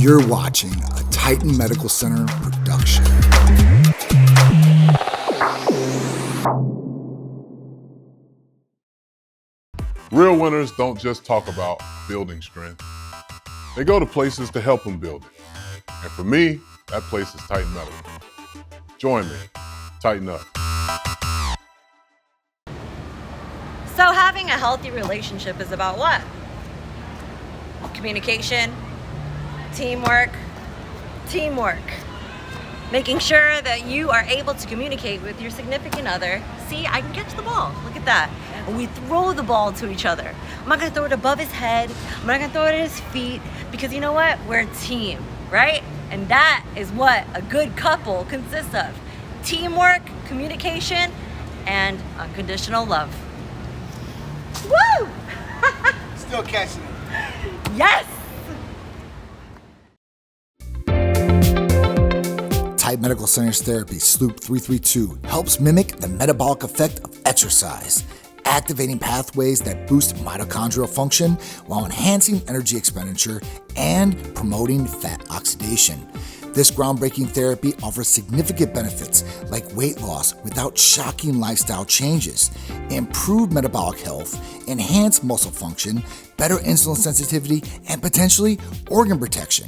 You're watching a Titan Medical Center production. Real winners don't just talk about building strength. They go to places to help them build it. And for me, that place is Titan Medical. Join me. Tighten up. So having a healthy relationship is about what? Communication, teamwork. Making sure that you are able to communicate with your significant other. See, I can catch the ball. Look at that. And we throw the ball to each other. I'm not gonna throw it above his head. I'm not gonna throw it at his feet, because you know what? We're a team, right? And that is what a good couple consists of. Teamwork, communication, and unconditional love. Woo! Still catching it. Yes! Titan Medical Center's therapy, Sloop 332, helps mimic the metabolic effect of exercise, activating pathways that boost mitochondrial function while enhancing energy expenditure and promoting fat oxidation. This groundbreaking therapy offers significant benefits like weight loss without shocking lifestyle changes, improved metabolic health, enhanced muscle function, better insulin sensitivity, and potentially organ protection.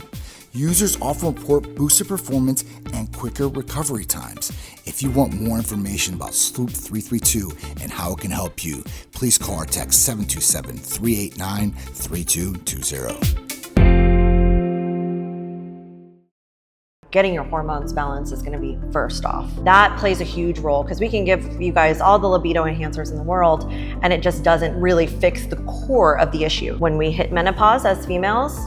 Users often report boosted performance and quicker recovery times. If you want more information about Sloop 332 and how it can help you, please call or text 727-389-3220. Getting your hormones balanced is going to be first off. That plays a huge role, because we can give you guys all the libido enhancers in the world and it just doesn't really fix the core of the issue. When we hit menopause as females,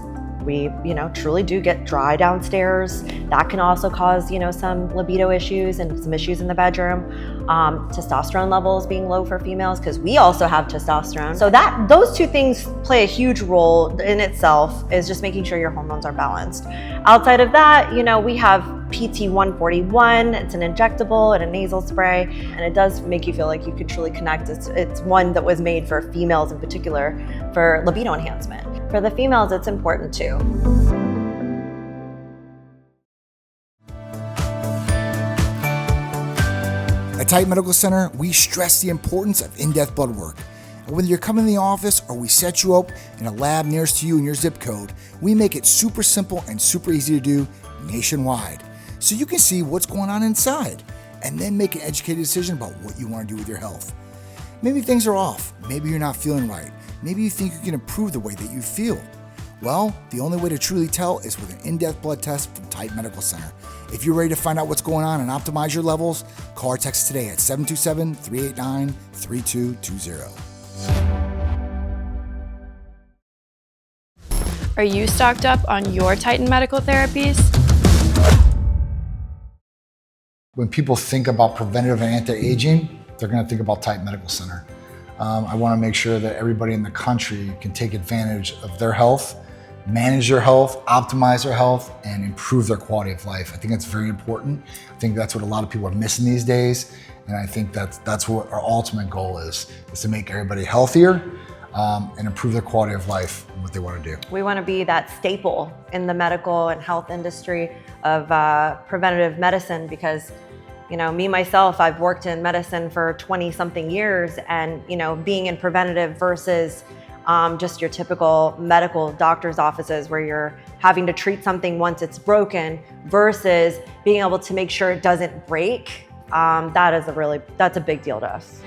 we, truly do get dry downstairs. That can also cause, some libido issues and some issues in the bedroom. Testosterone levels being low for females, because we also have testosterone. So those two things play a huge role in itself, is just making sure your hormones are balanced. Outside of that, we have PT141. It's an injectable and a nasal spray, and it does make you feel like you could truly connect. It's one that was made for females in particular for libido enhancement. For the females, it's important too. At Titan Medical Center, we stress the importance of in-depth blood work. And whether you're coming to the office or we set you up in a lab nearest to you in your zip code, we make it super simple and super easy to do nationwide, so you can see what's going on inside and then make an educated decision about what you want to do with your health. Maybe things are off. Maybe you're not feeling right. Maybe you think you can improve the way that you feel. Well, the only way to truly tell is with an in-depth blood test from Titan Medical Center. If you're ready to find out what's going on and optimize your levels, call or text today at 727-389-3220. Are you stocked up on your Titan Medical Therapies? When people think about preventative and anti-aging, they're going to think about Titan Medical Center. I want to make sure that everybody in the country can take advantage of their health, manage their health, optimize their health, and improve their quality of life. I think that's very important. I think that's what a lot of people are missing these days. And I think that's what our ultimate goal is to make everybody healthier and improve their quality of life and what they want to do. We want to be that staple in the medical and health industry of preventative medicine, because me, myself, I've worked in medicine for 20 something years, and, being in preventative versus just your typical medical doctor's offices where you're having to treat something once it's broken versus being able to make sure it doesn't break. That's a big deal to us.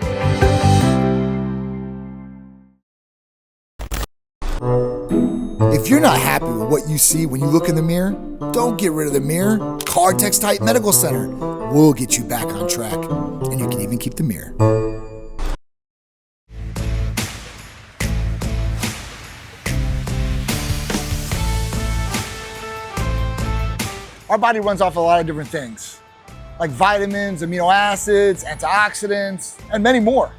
If you're not happy with what you see when you look in the mirror, don't get rid of the mirror. Call or text Titan Medical Center. We'll get you back on track, and you can even keep the mirror. Our body runs off a lot of different things, like vitamins, amino acids, antioxidants, and many more.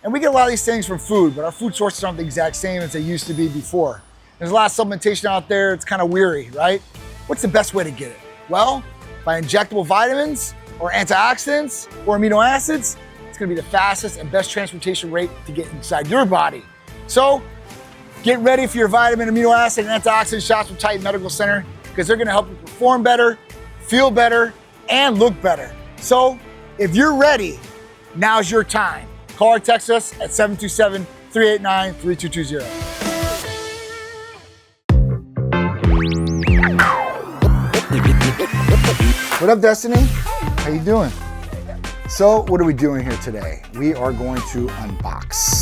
And we get a lot of these things from food, but our food sources aren't the exact same as they used to be before. There's a lot of supplementation out there. It's kind of weary, right? What's the best way to get it? Well, by injectable vitamins or antioxidants or amino acids, it's gonna be the fastest and best transportation rate to get inside your body. So get ready for your vitamin, amino acid, and antioxidant shots from Titan Medical Center. because they're gonna help you perform better, feel better, and look better. So if you're ready, now's your time. Call or text us at 727-389-3220. What up, Destiny? How you doing? So what are we doing here today? We are going to unbox.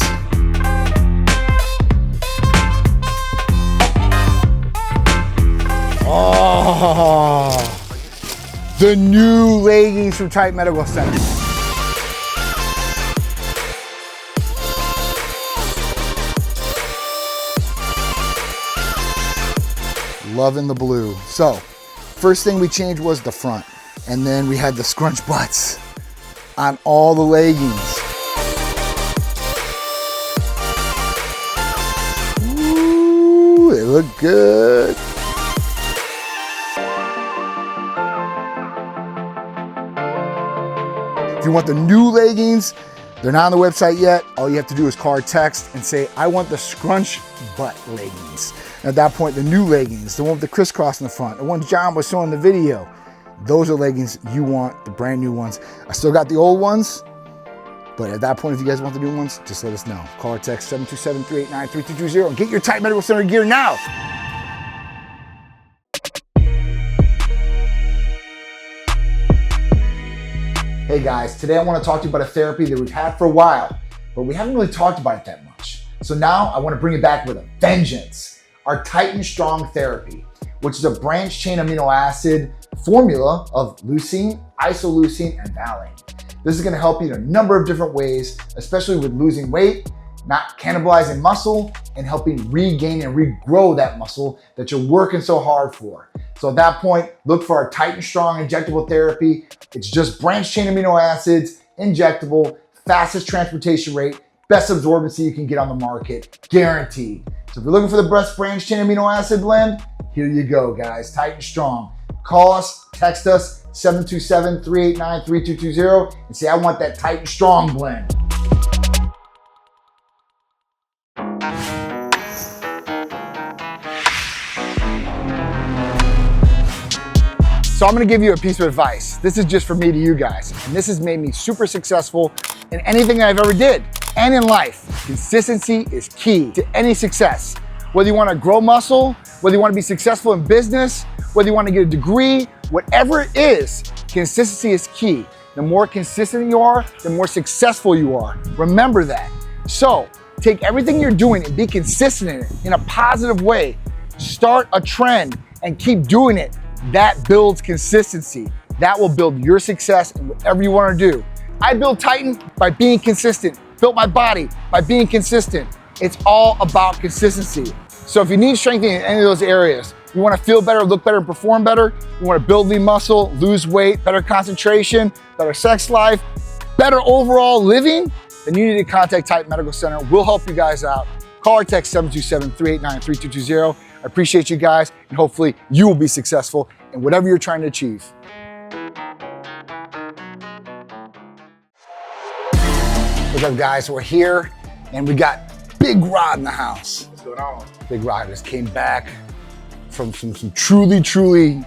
Oh, the new leggings from Titan Medical Center. Loving the blue. So, first thing we changed was the front, and then we had the scrunch butts on all the leggings. Ooh, they look good. If you want the new leggings, they're not on the website yet. All you have to do is call or text and say, I want the scrunch butt leggings. And at that point, the new leggings, the one with the crisscross in the front, the one John was showing in the video, those are leggings you want, the brand new ones. I still got the old ones, but at that point, if you guys want the new ones, just let us know. Call or text 727-389-3220 and get your Titan Medical Center gear now. Hey guys, today I want to talk to you about a therapy that we've had for a while, but we haven't really talked about it that much. So now I want to bring it back with a vengeance. Our Titan Strong therapy, which is a branched chain amino acid formula of leucine, isoleucine, and valine. This is going to help you in a number of different ways, especially with losing weight, not cannibalizing muscle, and helping regain and regrow that muscle that you're working so hard for. So at that point, look for our Titan Strong injectable therapy. It's just branched chain amino acids, injectable, fastest transportation rate, best absorbency you can get on the market, guaranteed. So if you're looking for the best branched chain amino acid blend, here you go, guys, Titan Strong. Call us, text us, 727-389-3220, and say, I want that Titan Strong blend. So I'm gonna give you a piece of advice. This is just for me to you guys. And this has made me super successful in anything that I've ever did and in life. Consistency is key to any success. Whether you wanna grow muscle, whether you wanna be successful in business, whether you wanna get a degree, whatever it is, consistency is key. The more consistent you are, the more successful you are. Remember that. So take everything you're doing and be consistent in it in a positive way. Start a trend and keep doing it. That builds consistency. That will build your success in whatever you want to do. I built Titan by being consistent, built my body by being consistent. It's all about consistency. So if you need strengthening in any of those areas, you want to feel better, look better, and perform better, you want to build lean muscle, lose weight, better concentration, better sex life, better overall living, then you need to contact Titan Medical Center. We'll help you guys out. Call or text 727-389-3220. I appreciate you guys, and hopefully you will be successful in whatever you're trying to achieve. What's up, guys? We're here, and we got Big Rod in the house. What's going on? Big Rod just came back from some truly,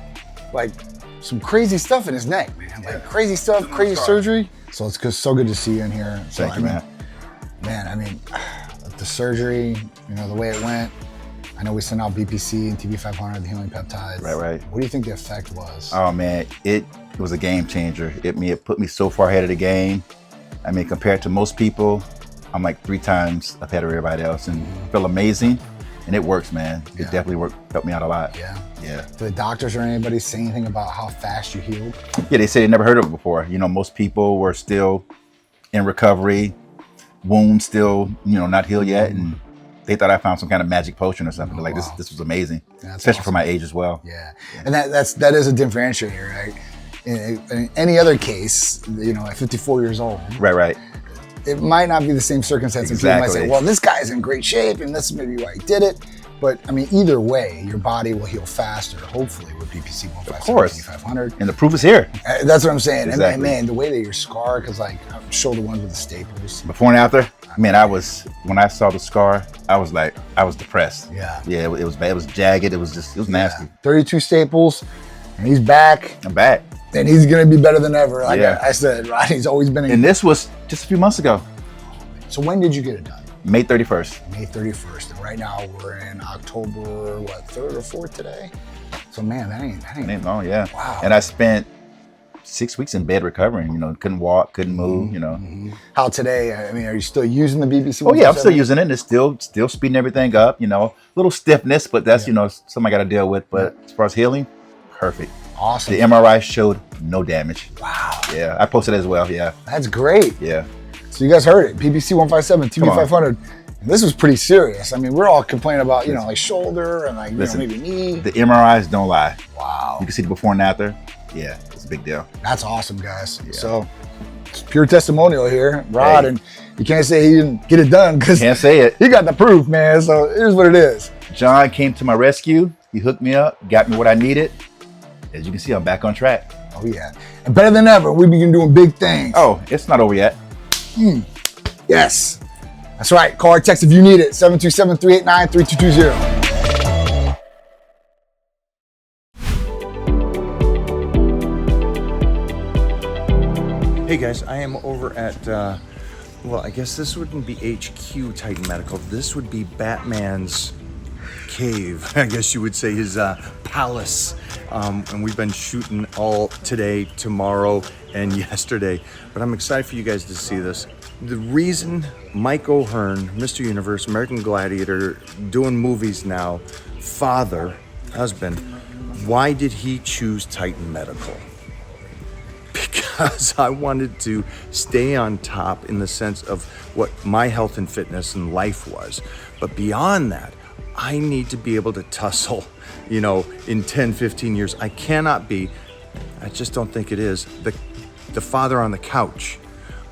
like, some crazy stuff in his neck, man. Like, crazy stuff, crazy surgery. So it's so good to see you in here. So, Thank you, man. Man, I mean, the surgery, you know, the way it went, I know we sent out BPC and TB500, the healing peptides. Right. What do you think the effect was? Oh man, it was a game changer. It put me so far ahead of the game. I mean, compared to most people, I'm like 3 times ahead of everybody else, and feel amazing. And it works, man. It definitely helped me out a lot. Yeah. Did the doctors or anybody say anything about how fast you healed? Yeah, they said they never heard of it before. You know, most people were still in recovery, wounds still, you know, not healed yet, and they thought I found some kind of magic potion or something. Like, this was amazing, especially awesome for my age as well. Yeah, and that is a differentiator, right? In any other case, you know, at 54 years old, right, it might not be the same circumstance. Exactly. People might say, well, this guy's in great shape, and this is maybe why he did it. But I mean, either way, your body will heal faster, hopefully, with BPC 157 2500. And the proof is here. That's what I'm saying. Exactly. And man, the way that you're scarred, because like I'm shoulder ones with the staples. Before and after, man, when I saw the scar, I was depressed. Yeah. Yeah, it was bad. It was jagged. It was nasty. 32 staples, and he's back. I'm back. And he's gonna be better than ever. Like I said, Rodney's always been. And this was just a few months ago. So when did you get it done? May 31st. May 31st. And right now we're in October, 3rd or 4th today? So man, that ain't long, yeah. Wow. And I spent 6 weeks in bed recovering, couldn't walk, couldn't move, Mm-hmm. How today, I mean, are you still using the BBC? Oh yeah, I'm still using it. It's still speeding everything up, little stiffness, but that's, something I got to deal with. But as far as healing, perfect. Awesome. The MRI showed no damage. Wow. Yeah, I posted it as well, yeah. That's great. Yeah. So you guys heard it, BBC 157, TV500. This was pretty serious. I mean, we're all complaining about, like shoulder and like, maybe knee. The MRIs don't lie. Wow. You can see the before and after. Yeah, it's a big deal. That's awesome, guys. Yeah. So it's pure testimonial here, Rod, and you can't say he didn't get it done because can't say it. He got the proof, man. So here's what it is. John came to my rescue. He hooked me up, got me what I needed. As you can see, I'm back on track. Oh yeah, and better than ever, we begin doing big things. Oh, it's not over yet. Yes, that's right. Call or text if you need it. 727-389-3220. Hey guys, I am over at, I guess this wouldn't be HQ Titan Medical. This would be Batman's cave, I guess you would say, his palace. And we've been shooting all today, tomorrow, and yesterday. But I'm excited for you guys to see this. The reason Mike O'Hearn, Mr. Universe, American Gladiator, doing movies now, father, husband, why did he choose Titan Medical? Because I wanted to stay on top in the sense of what my health and fitness and life was. But beyond that, I need to be able to tussle, in 10, 15 years. I cannot be, I just don't think it is, the father on the couch.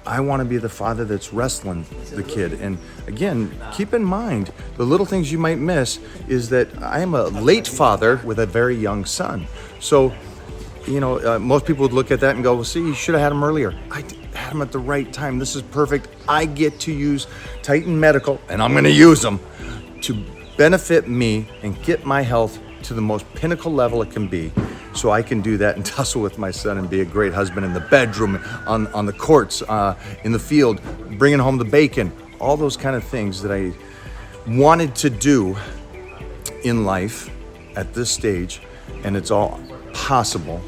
I want to be the father that's wrestling the kid. And again, keep in mind, the little things you might miss is that I am a late father with a very young son. So, most people would look at that and go, well, see, you should have had him earlier. I had him at the right time. This is perfect. I get to use Titan Medical, and I'm going to use them to benefit me and get my health to the most pinnacle level it can be, so I can do that and tussle with my son and be a great husband in the bedroom, on the courts, in the field, bringing home the bacon, all those kind of things that I wanted to do in life at this stage, and it's all possible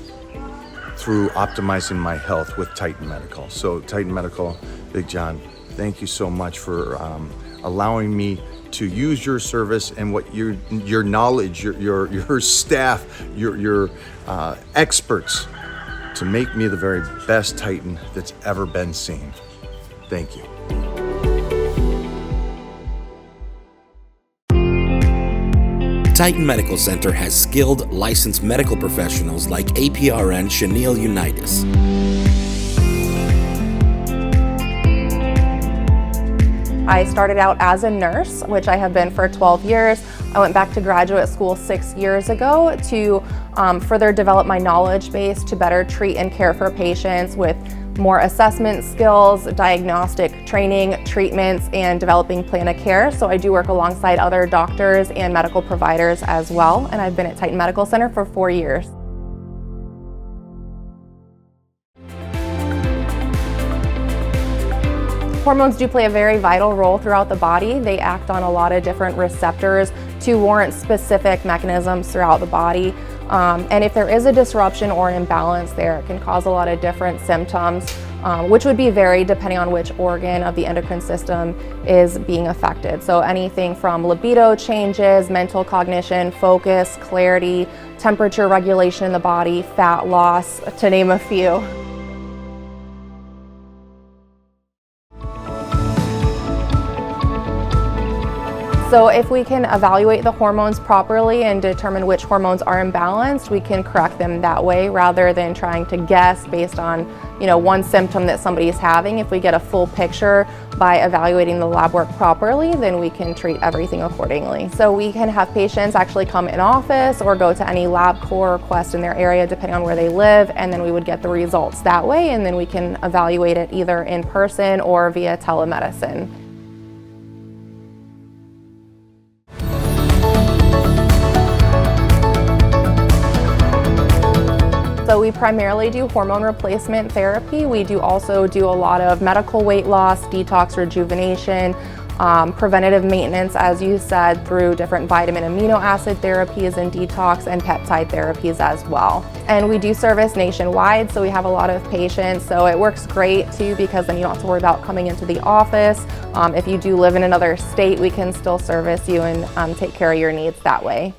through optimizing my health with Titan Medical. So Titan Medical, Big John, thank you so much for allowing me to use your service and what your knowledge, your staff, your experts, to make me the very best Titan that's ever been seen. Thank you. Titan Medical Center has skilled, licensed medical professionals like APRN Schaneal Unietis. I started out as a nurse, which I have been for 12 years. I went back to graduate school 6 years ago to further develop my knowledge base to better treat and care for patients with more assessment skills, diagnostic training, treatments, and developing plan of care. So I do work alongside other doctors and medical providers as well, and I've been at Titan Medical Center for 4 years. Hormones do play a very vital role throughout the body. They act on a lot of different receptors to warrant specific mechanisms throughout the body. And if there is a disruption or an imbalance there, it can cause a lot of different symptoms, which would be varied depending on which organ of the endocrine system is being affected. So anything from libido changes, mental cognition, focus, clarity, temperature regulation in the body, fat loss, to name a few. So if we can evaluate the hormones properly and determine which hormones are imbalanced, we can correct them that way rather than trying to guess based on, one symptom that somebody is having. If we get a full picture by evaluating the lab work properly, then we can treat everything accordingly. So we can have patients actually come in office or go to any LabCorp request in their area depending on where they live, and then we would get the results that way, and then we can evaluate it either in person or via telemedicine. So we primarily do hormone replacement therapy. We also do a lot of medical weight loss, detox, rejuvenation, preventative maintenance, as you said, through different vitamin amino acid therapies and detox and peptide therapies as well. And we do service nationwide, so we have a lot of patients. So it works great too, because then you don't have to worry about coming into the office. If you do live in another state, we can still service you and take care of your needs that way.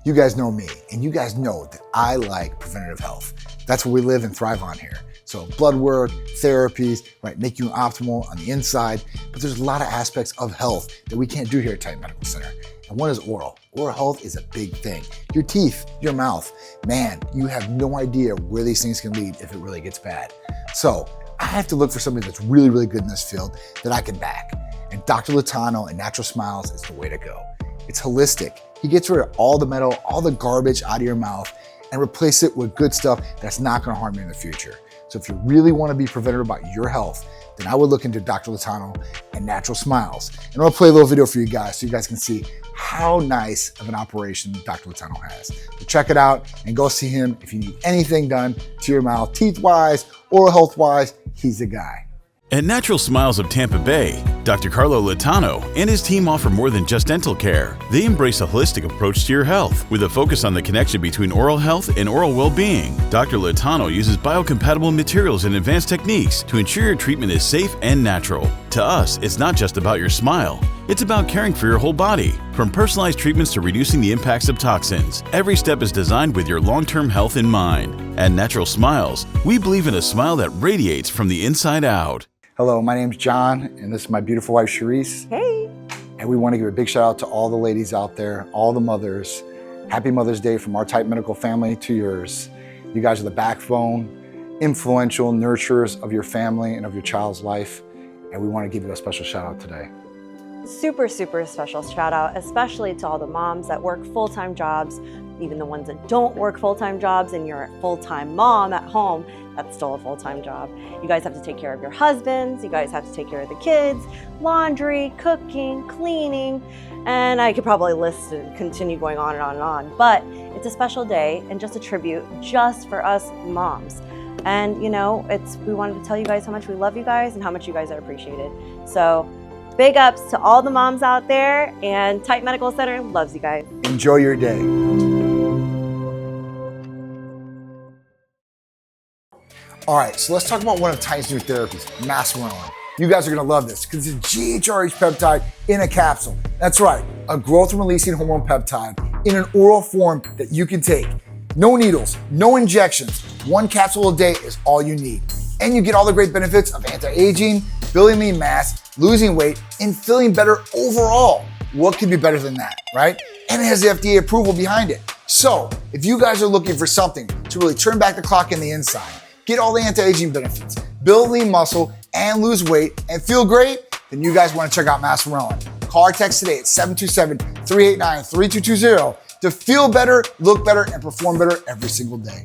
You guys know me, and you guys know that I like preventative health. That's what we live and thrive on here. So blood work, therapies, right, make you optimal on the inside, but there's a lot of aspects of health that we can't do here at Titan Medical Center. And one is oral. Oral health is a big thing. Your teeth, your mouth, man, you have no idea where these things can lead if it really gets bad. So I have to look for somebody that's really, really good in this field that I can back. And Dr. Latano and Natural Smiles is the way to go. It's holistic. He gets rid of all the metal, all the garbage out of your mouth and replace it with good stuff that's not gonna harm you in the future. So if you really wanna be preventative about your health, then I would look into Dr. Latano and Natural Smiles. And I'm gonna play a little video for you guys so you guys can see how nice of an operation Dr. Latano has. So check it out and go see him if you need anything done to your mouth, teeth-wise, oral health-wise, he's the guy. At Natural Smiles of Tampa Bay, Dr. Carlo Latano and his team offer more than just dental care. They embrace a holistic approach to your health with a focus on the connection between oral health and oral well-being. Dr. Latano uses biocompatible materials and advanced techniques to ensure your treatment is safe and natural. To us, it's not just about your smile. It's about caring for your whole body. From personalized treatments to reducing the impacts of toxins, every step is designed with your long-term health in mind. At Natural Smiles, we believe in a smile that radiates from the inside out. Hello, my name's John, and this is my beautiful wife, Sharisse. Hey. And we want to give a big shout out to all the ladies out there, all the mothers. Happy Mother's Day from our Titan Medical family to yours. You guys are the backbone, influential nurturers of your family and of your child's life. And we want to give you a special shout out today. Super, super special shout out, especially to all the moms that work full-time jobs, even the ones that don't work full-time jobs, and you're a full-time mom at home, that's still a full-time job. You guys have to take care of your husbands, you guys have to take care of the kids, laundry, cooking, cleaning, and I could probably list and continue going on and on and on, but it's a special day and just a tribute just for us moms. And we wanted to tell you guys how much we love you guys and how much you guys are appreciated. So big ups to all the moms out there, and Titan Medical Center loves you guys. Enjoy your day. All right, so let's talk about one of Titan's new therapies, Macimorelin. You guys are gonna love this because it's a GHRH peptide in a capsule. That's right, a growth-releasing hormone peptide in an oral form that you can take. No needles, no injections. One capsule a day is all you need. And you get all the great benefits of anti-aging, building lean mass, losing weight, and feeling better overall. What could be better than that, right? And it has the FDA approval behind it. So if you guys are looking for something to really turn back the clock in the inside, get all the anti-aging benefits, build lean muscle, and lose weight, and feel great, then you guys want to check out Macimorelin. Call or text today at 727-389-3220 to feel better, look better, and perform better every single day.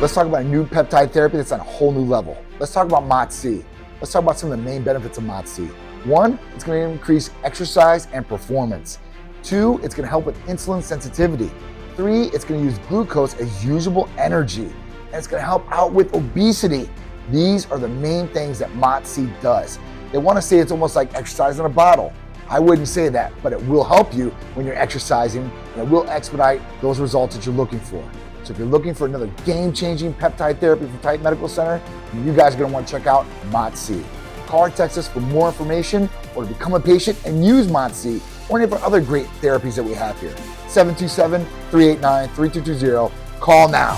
Let's talk about a new peptide therapy that's on a whole new level. Let's talk about Mots-C. Let's talk about some of the main benefits of Mots-C. 1, it's going to increase exercise and performance. 2, it's going to help with insulin sensitivity. 3, it's going to use glucose as usable energy. And it's going to help out with obesity. These are the main things that Mots-C does. They want to say it's almost like exercise in a bottle. I wouldn't say that, but it will help you when you're exercising, and it will expedite those results that you're looking for. So if you're looking for another game-changing peptide therapy from Titan Medical Center, you guys are going to want to check out Mots-C. Call or text us for more information or to become a patient and use Mots-C or any of our other great therapies that we have here. 727-389-3220. Call now.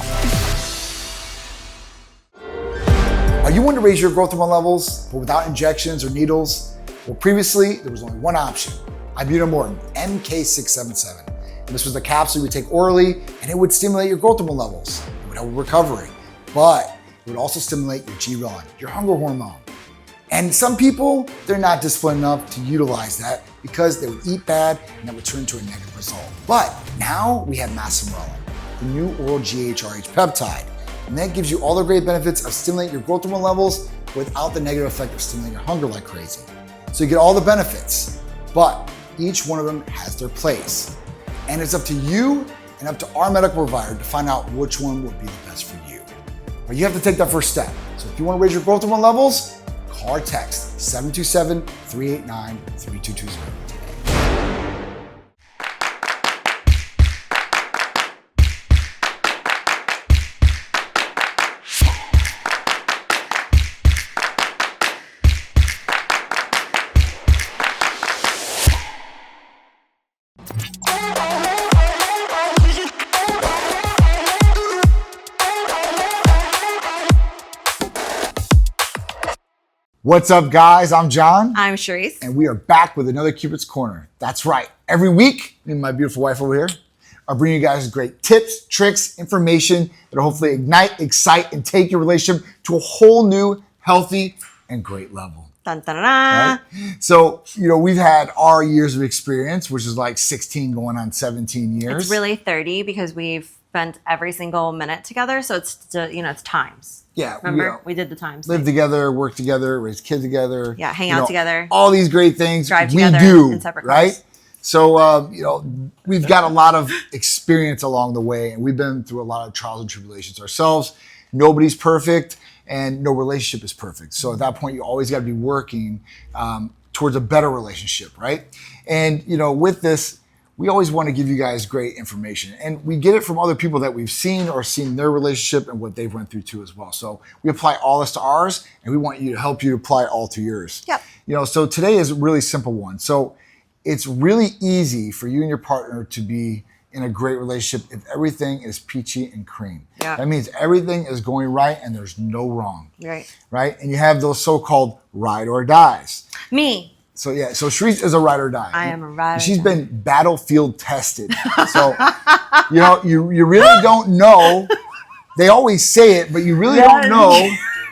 you want to raise your growth hormone levels, but without injections or needles? Well, previously, there was only one option, ibutamoren, MK677. And this was a capsule you would take orally, and it would stimulate your growth hormone levels. It would help with recovery, but it would also stimulate your GHRH, your hunger hormone. And some people, they're not disciplined enough to utilize that because they would eat bad and that would turn into a negative result. But now we have Macimorelin, the new oral GHRH peptide. And that gives you all the great benefits of stimulating your growth hormone levels without the negative effect of stimulating your hunger like crazy. So you get all the benefits, but each one of them has their place. And it's up to you and up to our medical provider to find out which one will be the best for you. But you have to take that first step. So if you want to raise your growth hormone levels, call or text 727-389-3220 today. What's up, guys? I'm John. I'm Sharisse. And we are back with another Cupid's Corner. That's right. Every week, me and my beautiful wife over here are bringing you guys great tips, tricks, information that will hopefully ignite, excite, and take your relationship to a whole new, healthy, and great level. Dun, dun, dun, dun. Right? So, we've had our years of experience, which is like 16 going on 17 years. It's really 30 because we've spent every single minute together. So it's, it's times. Yeah. Remember? We did the times. Live together, work together, raise kids together. Yeah, hang out together. All these great things drive we together do, in separate right? cars. So, we've got a lot of experience along the way, and we've been through a lot of trials and tribulations ourselves. Nobody's perfect, and no relationship is perfect. So at that point, you always got to be working towards a better relationship, right? And, with this, we always want to give you guys great information. And we get it from other people that we've seen or seen their relationship and what they've went through too as well. So we apply all this to ours, and we want you to help you apply all to yours. Yep. So today is a really simple one. So it's really easy for you and your partner to be in a great relationship if everything is peachy and cream. Yeah. That means everything is going right and there's no wrong. Right. Right? And you have those so-called ride or dies. Me. So Sharisse is a ride or die. I am a ride or She's die. been battlefield tested. So, you really don't know. They always say it, but you really don't know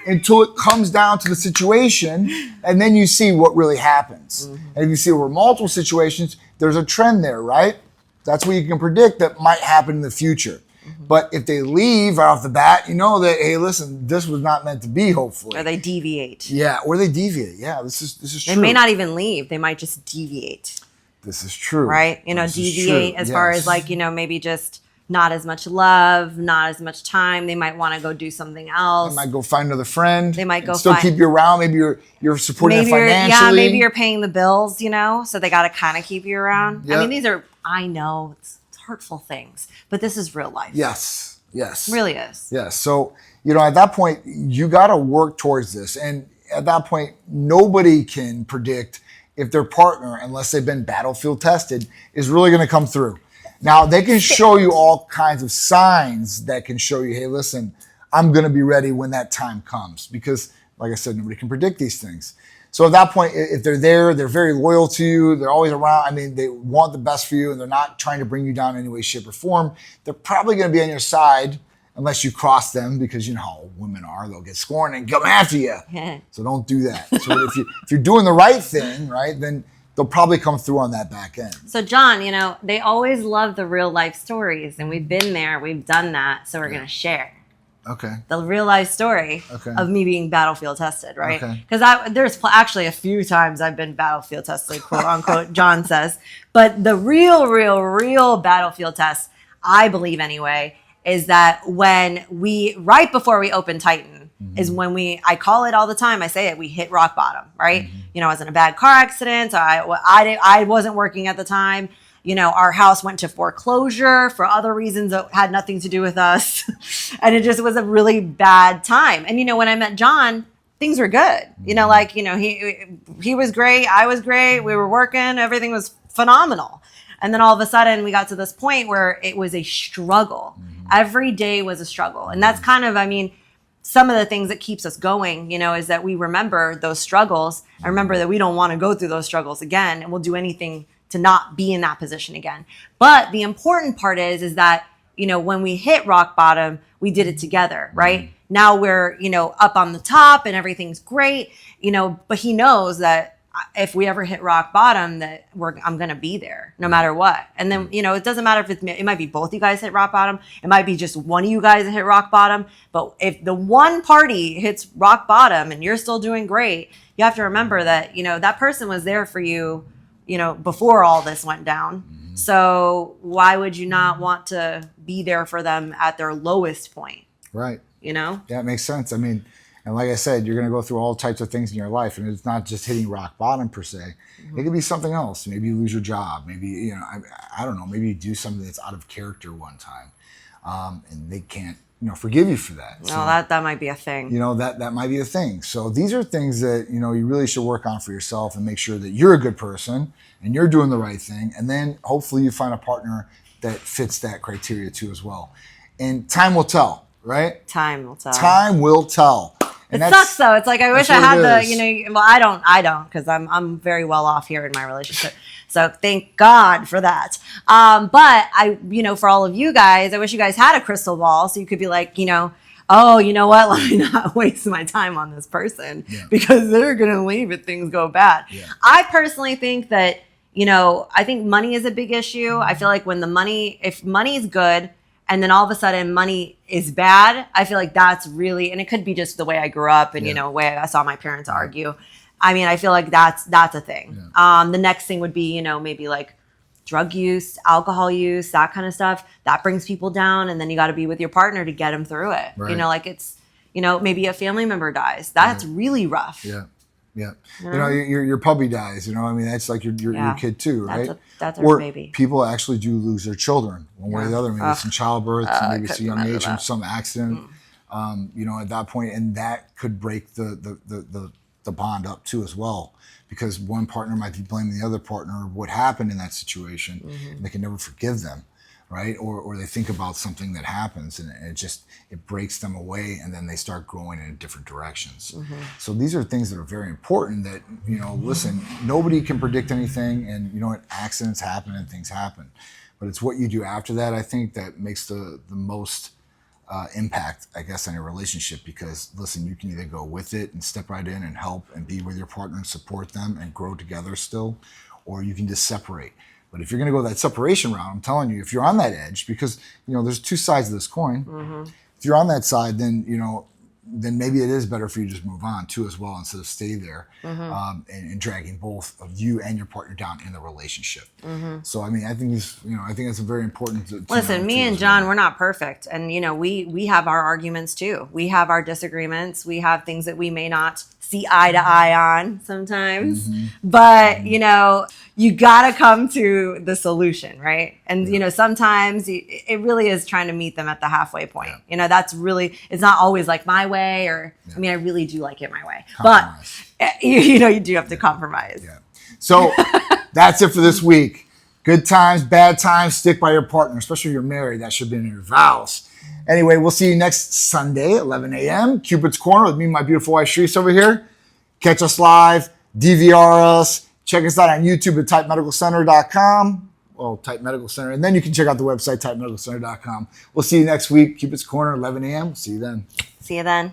until it comes down to the situation, and then you see what really happens. Mm-hmm. And if you see over multiple situations, there's a trend there, right? That's what you can predict that might happen in the future. Mm-hmm. But if they leave right off the bat, you know that, hey, listen, this was not meant to be, hopefully. Or they deviate. Yeah, or they deviate. Yeah, this is true. They may not even leave. They might just deviate. This is true. Right? This is deviate true. as far as maybe just not as much love, not as much time. They might want to go do something else. They might go find another friend. They might go still keep you around. Maybe you're supporting them financially. Maybe you're paying the bills, so they got to kind of keep you around. Yep. I mean, I know it's hurtful things, but this is real life. Yes. It really is. Yes. So, at that point, you got to work towards this. And at that point, nobody can predict if their partner, unless they've been battlefield tested, is really going to come through. Now, they can show you all kinds of signs that can show you, hey, listen, I'm going to be ready when that time comes. Because, like I said, nobody can predict these things. So at that point, if they're there, they're very loyal to you, they're always around, they want the best for you, and they're not trying to bring you down in any way, shape, or form, they're probably going to be on your side unless you cross them, because you know how women are, they'll get scorned and come after you. So don't do that. So if you're doing the right thing, right, then they'll probably come through on that back end. So John, they always love the real life stories, and we've been there, we've done that, so we're going to share. Okay. The real life story of me being battlefield tested, right? Okay. Because there's actually a few times I've been battlefield tested, quote unquote, John says. But the real battlefield test, I believe anyway, is that when right before we open Titan, is when I call it all the time, I say it, we hit rock bottom, right? I was in a bad car accident, so I wasn't working at the time. Our house went to foreclosure for other reasons that had nothing to do with us. And it just was a really bad time. And, when I met John, things were good. He was great. I was great. We were working. Everything was phenomenal. And then all of a sudden we got to this point where it was a struggle. Every day was a struggle. And that's kind of, some of the things that keeps us going, you know, is that we remember those struggles. I remember that we don't want to go through those struggles again, and we'll do anything to not be in that position again. But the important part is that, you know, when we hit rock bottom, we did it together, right? Now we're, you know, up on the top and everything's great, you know, but he knows that if we ever hit rock bottom, that I'm going to be there no matter what. And then, you know, it doesn't matter if it might be both you guys hit rock bottom. It might be just one of you guys that hit rock bottom. But if the one party hits rock bottom and you're still doing great, you have to remember that, you know, that person was there for you, you know, before all this went down. So why would you not want to be there for them at their lowest point? Right. You know? Yeah, it makes sense. I mean, and like I said, you're going to go through all types of things in your life, and it's not just hitting rock bottom per se. It could be something else. Maybe you lose your job. Maybe, you know, I don't know. Maybe you do something that's out of character one time, and they can't, you know, forgive you for that. No, So, that might be a thing. you know, that might be a thing. So these are things that, you know, you really should work on for yourself and make sure that you're a good person and you're doing the right thing. And then hopefully you find a partner that fits that criteria too as well. And time will tell, right? Time will tell. Time will tell. And It sucks though. It's like I wish I what had it the, is. you know, well, I don't because I'm very well off here in my relationship. So thank God for that. But I, you know, for all of you guys, I wish you guys had a crystal ball so you could be like, you know, oh, you know what? Let me not waste my time on this person because they're going to leave if things go bad. I personally think that, you know, I think money is a big issue. I feel like when if money is good, and then all of a sudden money is bad, I feel like that's really, and it could be just the way I grew up and, you know, way I saw my parents argue. I mean, I feel like that's a thing. The next thing would be, you know, maybe like drug use, alcohol use, that kind of stuff. That brings people down. And then you got to be with your partner to get them through it. Right. You know, like it's, you know, maybe a family member dies. That's really rough. Yeah. Yeah. You know, your puppy dies, you know, I mean, that's like your kid too, right? That's our or baby. People actually do lose their children one way or the other. Maybe it's in childbirth, maybe it's a young age from some accident, you know, at that point, and that could break the bond up too as well, because one partner might be blaming the other partner what happened in that situation, and they can never forgive them. Right? Or they think about something that happens and it breaks them away, and then they start growing in different directions. So these are things that are very important that, you know, listen, nobody can predict anything, and you know what, accidents happen and things happen. But it's what you do after that, I think, that makes the most impact, I guess, on your relationship, because listen, you can either go with it and step right in and help and be with your partner and support them and grow together still, or you can just separate. But if you're going to go that separation route, I'm telling you, if you're on that edge, because, you know, there's two sides of this coin. If you're on that side, then, you know, then maybe it is better for you to just move on too as well, instead of stay there and dragging both of you and your partner down in the relationship. So, I mean, I think it's a very important to Listen, me and John, we're not perfect. And, you know, we have our arguments too. We have our disagreements. We have things that we may not see eye to eye on sometimes. But, you know, you got to come to the solution, right? And, you know, sometimes it really is trying to meet them at the halfway point. You know, that's really, it's not always like my way, or, I mean, I really do like it my way. Compromise. But, you know, you do have to compromise. So that's it for this week. Good times, bad times, stick by your partner, especially if you're married. That should be in your vows. Anyway, we'll see you next Sunday, 11 a.m. Cupid's Corner with me and my beautiful wife, Sharisse, over here. Catch us live, DVR us. Check us out on YouTube at typemedicalcenter.com. Well, Type Medical Center. And then you can check out the website, typemedicalcenter.com. We'll see you next week. Cupid's Corner, 11 a.m. See you then. See you then.